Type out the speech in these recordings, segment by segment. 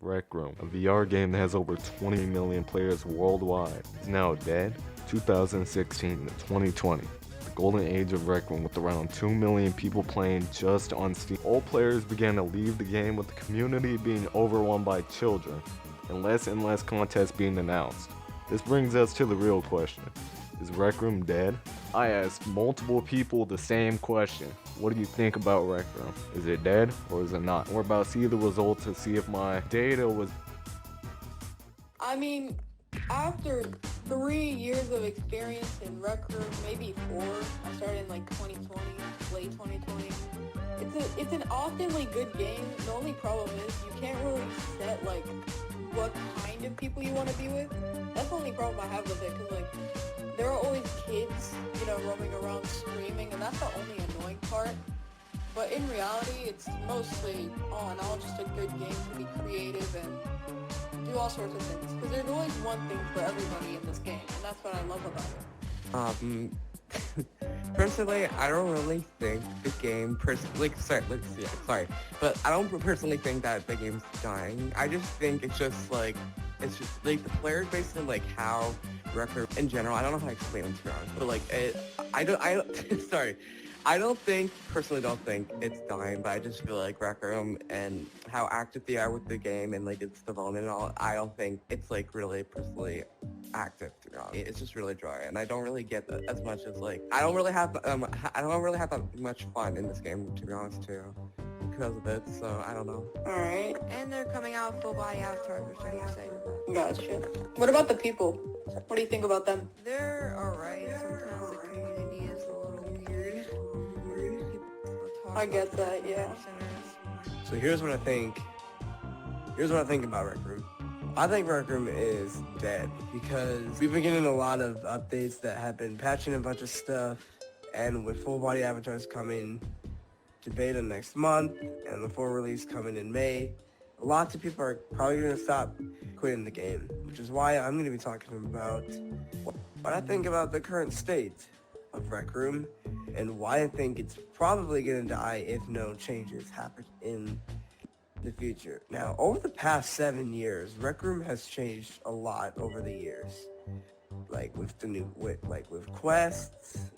Rec Room, a VR game that has over 20 million players worldwide, is now dead. 2016 to 2020. The golden age of Rec Room with around 2 million people playing just on Steam. All players began to leave the game with the community being overrun by children and less contests being announced. This brings us to the real question. Is Rec Room dead? I asked multiple people the same question. What do you think about Rec Room? Is it dead or is it not? We're about to see the results to see if my data was... I mean, after 3 years of experience in Rec Room, maybe 4, I started in like 2020, late 2020. It's an awfully good game. The only problem is you can't really set like what kind of people you want to be with. That's the only problem I have with it, because like there are always kids, roaming around screaming, and that's the only annoying part. But in reality, it's mostly, all in all, just a good game to be creative and do all sorts of things. Because there's always one thing for everybody in this game, and that's what I love about it. Personally, I don't really think the game, but I don't personally think that the game's dying. I just think it's just like the players basically like how Record in general, I don't know how to explain it to be honest, but like personally don't think it's dying, but I just feel like Rec Room and how active they are with the game and like its development and all, I don't think it's like really personally active to be honest. It's just really dry, and I don't really get that as much as like I don't really have that much fun in this game to be honest too, because of it. So I don't know. Alright. And they're coming out full body avatars, which I'm excited about. Gotcha. What about the people? What do you think about them? They're alright. Sometimes the community is a little weird. I get that, yeah. So here's what I think about Rec Room. I think Rec Room is dead because we've been getting a lot of updates that have been patching a bunch of stuff, and with full body avatars coming to beta next month and the full release coming in May, lots of people are probably going to stop quitting the game, which is why I'm going to be talking about what I think about the current state of Rec Room and why I think it's probably going to die if no changes happen in the future. Now, over the past 7 years, Rec Room has changed a lot over the years, like with quests,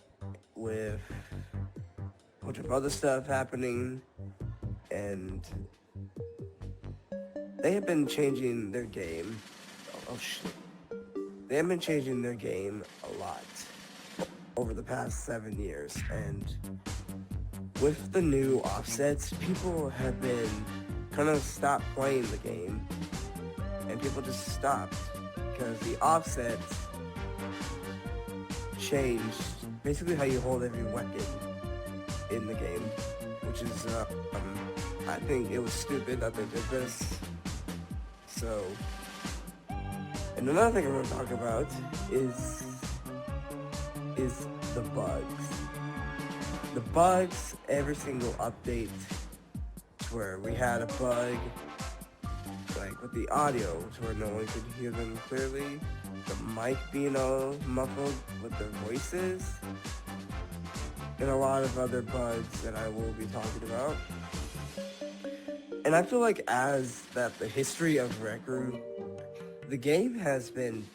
with a bunch of other stuff happening, and they have been changing their game. Oh shit. They have been changing their game a lot over the past 7 years, and with the new offsets, people have been kind of stopped playing the game, and people just stopped because the offsets changed basically how you hold every weapon in the game, which is I think it was stupid that they did this. So, and another thing I'm going to talk about is the bugs. The bugs, every single update, to where we had a bug, like with the audio, to where no one could hear them clearly, the mic being all muffled with their voices, and a lot of other bugs that I will be talking about. And I feel like the history of Rec Room, the game has been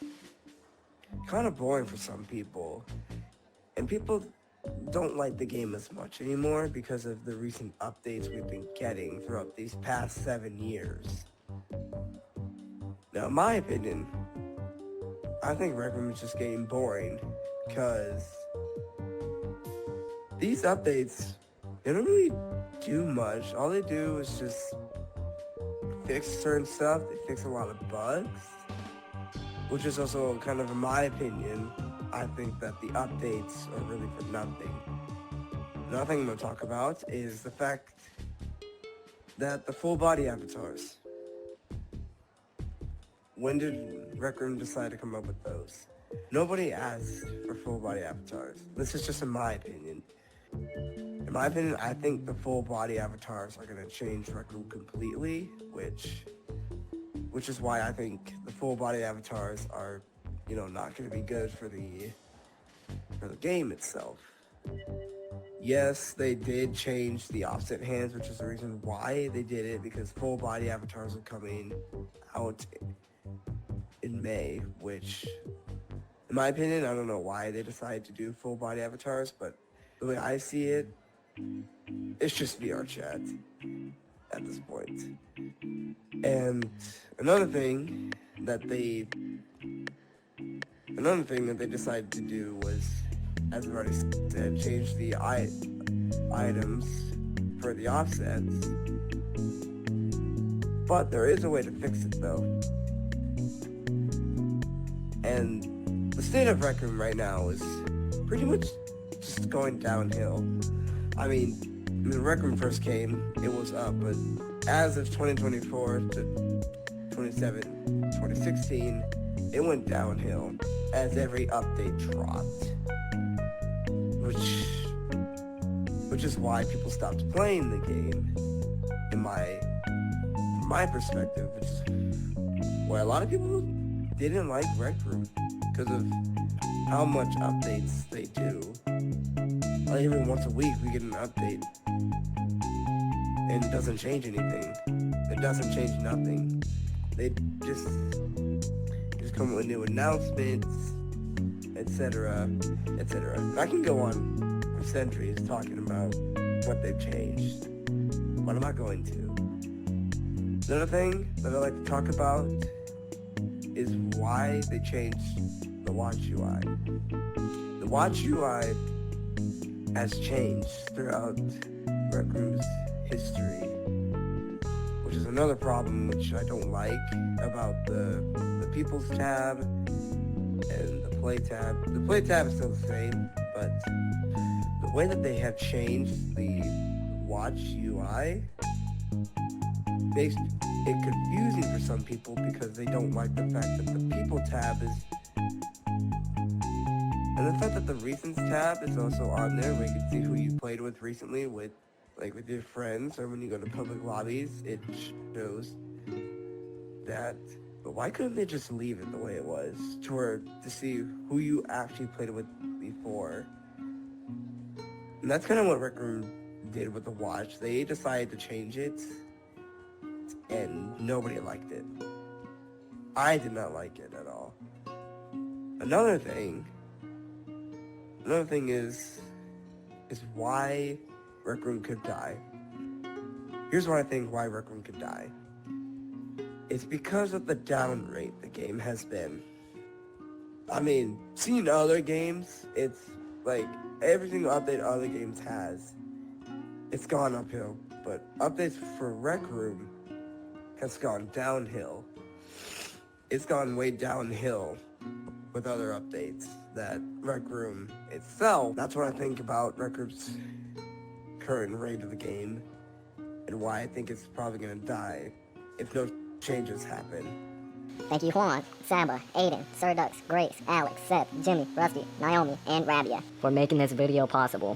kind of boring for some people, and people don't like the game as much anymore because of the recent updates we've been getting throughout these past 7 years. Now, in my opinion, I think Rec Room is just getting boring because these updates, they don't really do much. All they do is just fix certain stuff. They fix a lot of bugs, which is also kind of, in my opinion, I think that the updates are really for nothing. Another thing I'm going to talk about is the fact that the full body avatars. When did Rec Room decide to come up with those? Nobody asked for full body avatars. This is just in my opinion. In my opinion, I think the full body avatars are going to change Rec Room completely, which is why I think the full body avatars are, not going to be good for the game itself. Yes, they did change the offset hands, which is the reason why they did it, because full body avatars are coming out in May, which, in my opinion, I don't know why they decided to do full body avatars, but the way I see it, it's just VR chat at this point. And another thing that they decided to do was, as I've already said, change the items for the offsets. But there is a way to fix it though. And the state of Rec Room right now is pretty much just going downhill. I mean, when Rec Room first came, it was up, but as of 2024 to 2016, it went downhill as every update dropped. Which is why people stopped playing the game, from my perspective, which is why a lot of people didn't like Rec Room, because of how much updates they do. Like every once a week we get an update, and it doesn't change anything. It doesn't change nothing. They just come with new announcements, etc., etc. I can go on for centuries talking about what they've changed, but I'm not going to. Another thing that I like to talk about is why they changed the Watch UI. The Watch UI has changed throughout Rec Room's history, which is another problem which I don't like about the People's tab and the Play tab. The Play tab is still the same, but the way that they have changed the Watch UI makes it confusing for some people because they don't like the fact that the People tab is, and the fact that the Recents tab is also on there where you can see who you played with recently with your friends, or when you go to public lobbies, it shows that. But why couldn't they just leave it the way it was, to see who you actually played with before? And that's kind of what Rec Room did with the Watch. They decided to change it, and nobody liked it. I did not like it at all. Another thing is why Rec Room could die. Here's what I think why Rec Room could die. It's because of the down rate the game has been. I mean, seeing other games, it's like every single update other games has, it's gone uphill. But updates for Rec Room has gone downhill. It's gone way downhill with other updates that Rec Room itself. That's what I think about Rec Room's current rate of the game, and why I think it's probably gonna die if no changes happen. Thank you Juan, Saba, Aiden, Sir Dux, Grace, Alex, Seth, Jimmy, Rusty, Naomi, and Rabia for making this video possible.